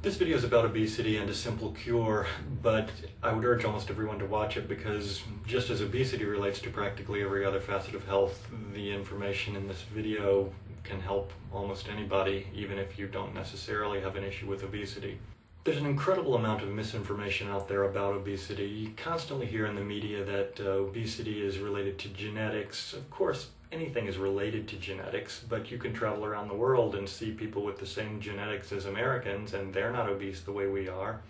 This video is about obesity and a simple cure, but I would urge almost everyone to watch it because just as obesity relates to practically every other facet of health, the information in this video can help almost anybody, even if you don't necessarily have an issue with obesity. There's an incredible amount of misinformation out there about obesity. You constantly hear in the media that obesity is related to genetics. Of course, anything is related to genetics, but you can travel around the world and see people with the same genetics as Americans, and they're not obese the way we are.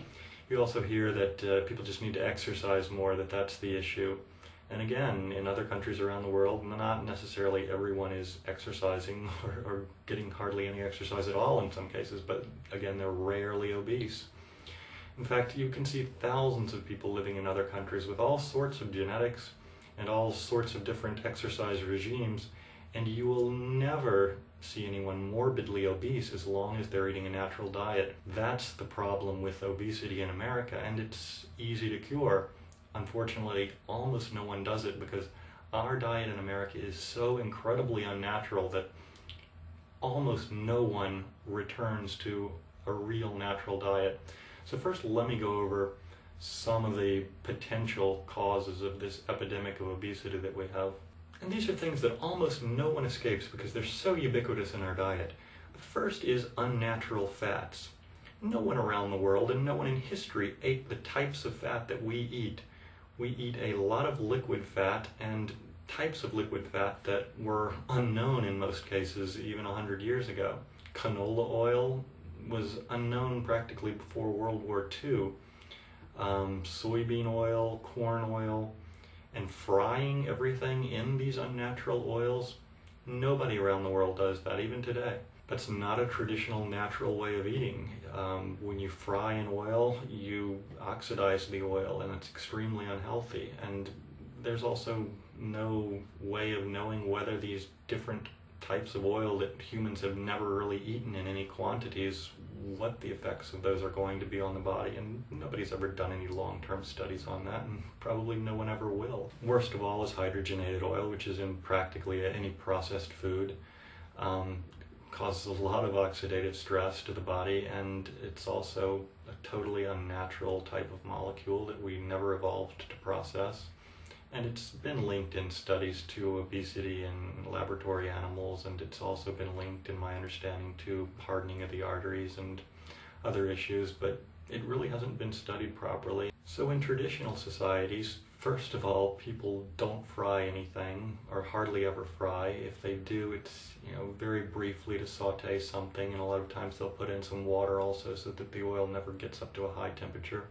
You also hear that people just need to exercise more, that that's the issue. And again, in other countries around the world, not necessarily everyone is exercising or getting hardly any exercise at all in some cases, but again, they're rarely obese. In fact, you can see thousands of people living in other countries with all sorts of genetics and all sorts of different exercise regimes, and you will never see anyone morbidly obese as long as they're eating a natural diet. That's the problem with obesity in America, and it's easy to cure. Unfortunately, almost no one does it because our diet in America is so incredibly unnatural that almost no one returns to a real natural diet. So first, let me go over some of the potential causes of this epidemic of obesity that we have. And these are things that almost no one escapes because they're so ubiquitous in our diet. The first is unnatural fats. No one around the world and no one in history ate the types of fat that we eat. We eat a lot of liquid fat and types of liquid fat that were unknown in most cases even 100 years ago. Canola oil was unknown practically before World War II. Soybean oil, corn oil, and frying everything in these unnatural oils, nobody around the world does that, even today. That's not a traditional natural way of eating. When you fry in oil, you oxidize the oil, and it's extremely unhealthy. And there's also no way of knowing whether these different types of oil that humans have never really eaten in any quantities, what the effects of those are going to be on the body, and nobody's ever done any long-term studies on that, and probably no one ever will. Worst of all is hydrogenated oil, which is in practically any processed food. Causes a lot of oxidative stress to the body, and it's also a totally unnatural type of molecule that we never evolved to process. And it's been linked in studies to obesity in laboratory animals, and it's also been linked, in my understanding, to hardening of the arteries and other issues, but it really hasn't been studied properly. So in traditional societies, first of all, people don't fry anything, or hardly ever fry. If they do, it's very briefly to saute something, and a lot of times they'll put in some water also so that the oil never gets up to a high temperature.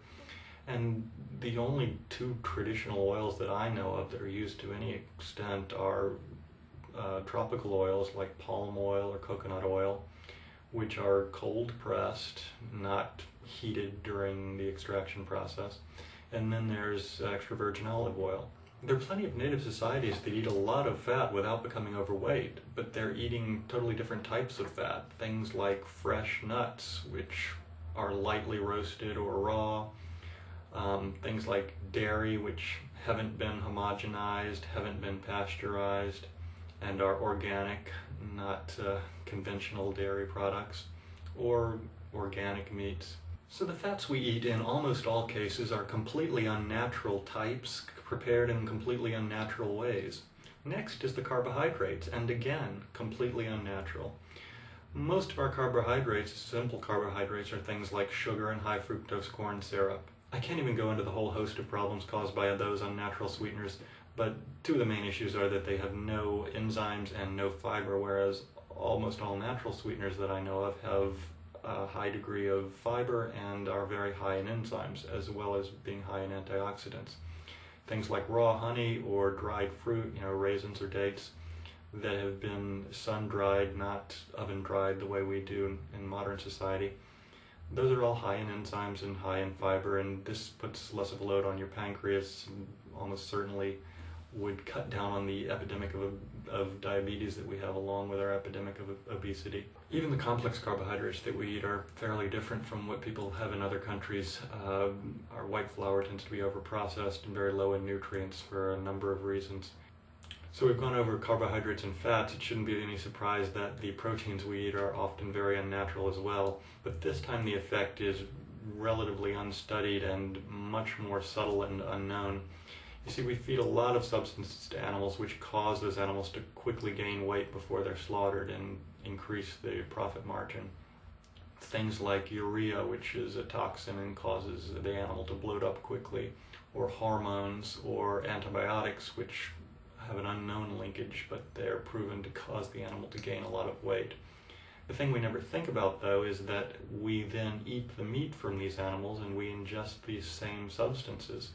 And the only two traditional oils that I know of that are used to any extent are tropical oils like palm oil or coconut oil, which are cold pressed, not heated during the extraction process. And then there's extra virgin olive oil. There are plenty of native societies that eat a lot of fat without becoming overweight, but they're eating totally different types of fat. Things like fresh nuts, which are lightly roasted or raw. Things like dairy, which haven't been homogenized, haven't been pasteurized, and are organic, not conventional dairy products, or organic meats. So the fats we eat in almost all cases are completely unnatural types, prepared in completely unnatural ways. Next is the carbohydrates, and again, completely unnatural. Most of our carbohydrates, simple carbohydrates, are things like sugar and high fructose corn syrup. I can't even go into the whole host of problems caused by those unnatural sweeteners, but two of the main issues are that they have no enzymes and no fiber, whereas almost all natural sweeteners that I know of have a high degree of fiber and are very high in enzymes, as well as being high in antioxidants. Things like raw honey or dried fruit, raisins or dates, that have been sun-dried, not oven-dried the way we do in modern society. Those are all high in enzymes and high in fiber, and this puts less of a load on your pancreas, and almost certainly would cut down on the epidemic of diabetes that we have, along with our epidemic of obesity. Even the complex carbohydrates that we eat are fairly different from what people have in other countries. Our white flour tends to be overprocessed and very low in nutrients for a number of reasons. So we've gone over carbohydrates and fats. It shouldn't be any surprise that the proteins we eat are often very unnatural as well, but this time the effect is relatively unstudied and much more subtle and unknown. You see, we feed a lot of substances to animals which cause those animals to quickly gain weight before they're slaughtered and increase the profit margin. Things like urea, which is a toxin and causes the animal to bloat up quickly, or hormones or antibiotics, which have an unknown linkage, but they're proven to cause the animal to gain a lot of weight. The thing we never think about, though, is that we then eat the meat from these animals and we ingest these same substances.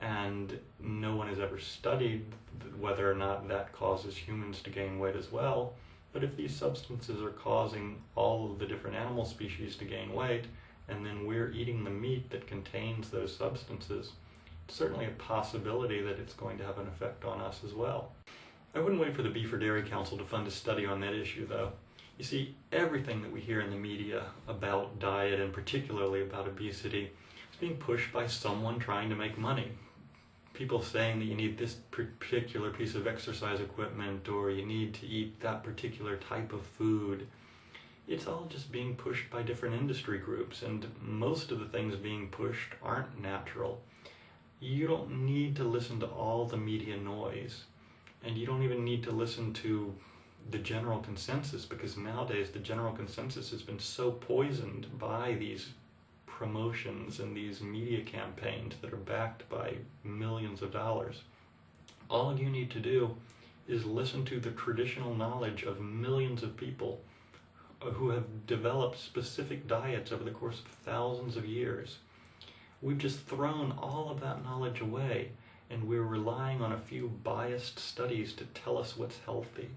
And no one has ever studied whether or not that causes humans to gain weight as well. But if these substances are causing all of the different animal species to gain weight, and then we're eating the meat that contains those substances, it's certainly a possibility that it's going to have an effect on us as well. I wouldn't wait for the Beef or Dairy Council to fund a study on that issue, though. You see, everything that we hear in the media about diet, and particularly about obesity, is being pushed by someone trying to make money. People saying that you need this particular piece of exercise equipment, or you need to eat that particular type of food. It's all just being pushed by different industry groups, and most of the things being pushed aren't natural. You don't need to listen to all the media noise, and you don't even need to listen to the general consensus, because nowadays the general consensus has been so poisoned by these promotions and these media campaigns that are backed by millions of dollars. All you need to do is listen to the traditional knowledge of millions of people who have developed specific diets over the course of thousands of years. We've just thrown all of that knowledge away, and we're relying on a few biased studies to tell us what's healthy.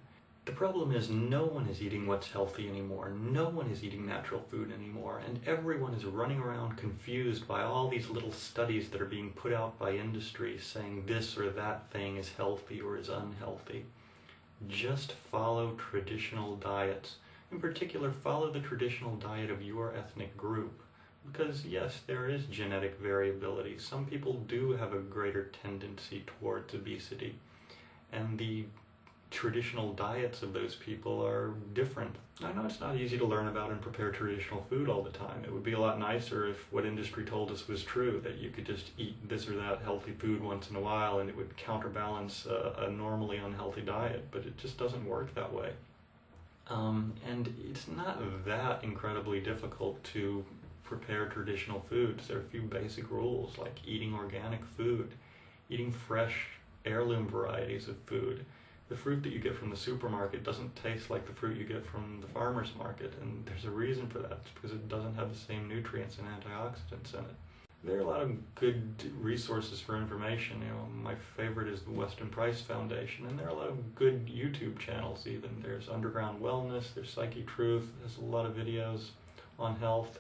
The problem is no one is eating what's healthy anymore. No one is eating natural food anymore, and everyone is running around confused by all these little studies that are being put out by industry saying this or that thing is healthy or is unhealthy. Just follow traditional diets. In particular, follow the traditional diet of your ethnic group. Because yes, there is genetic variability. Some people do have a greater tendency towards obesity, and the traditional diets of those people are different. I know it's not easy to learn about and prepare traditional food all the time. It would be a lot nicer if what industry told us was true, that you could just eat this or that healthy food once in a while and it would counterbalance a normally unhealthy diet, but it just doesn't work that way. And it's not that incredibly difficult to prepare traditional foods. There are a few basic rules, like eating organic food, eating fresh heirloom varieties of food. The fruit that you get from the supermarket doesn't taste like the fruit you get from the farmer's market, and there's a reason for that. It's because it doesn't have the same nutrients and antioxidants in it. There are a lot of good resources for information. My favorite is the Weston Price Foundation, and there are a lot of good YouTube channels even. There's Underground Wellness, there's Psyche Truth, there's a lot of videos on health.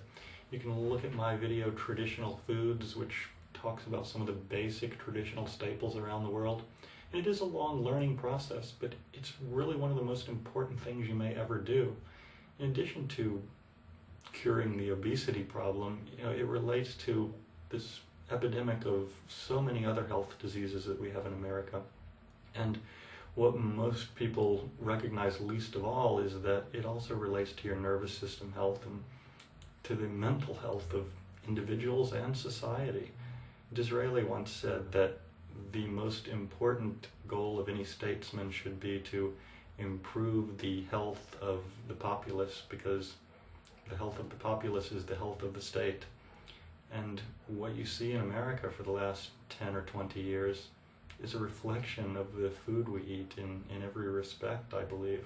You can look at my video Traditional Foods, which talks about some of the basic traditional staples around the world. It is a long learning process, but it's really one of the most important things you may ever do. In addition to curing the obesity problem, it relates to this epidemic of so many other health diseases that we have in America. And what most people recognize least of all is that it also relates to your nervous system health and to the mental health of individuals and society. Disraeli once said that the most important goal of any statesman should be to improve the health of the populace, because the health of the populace is the health of the state. And what you see in America for the last 10 or 20 years is a reflection of the food we eat in every respect, I believe.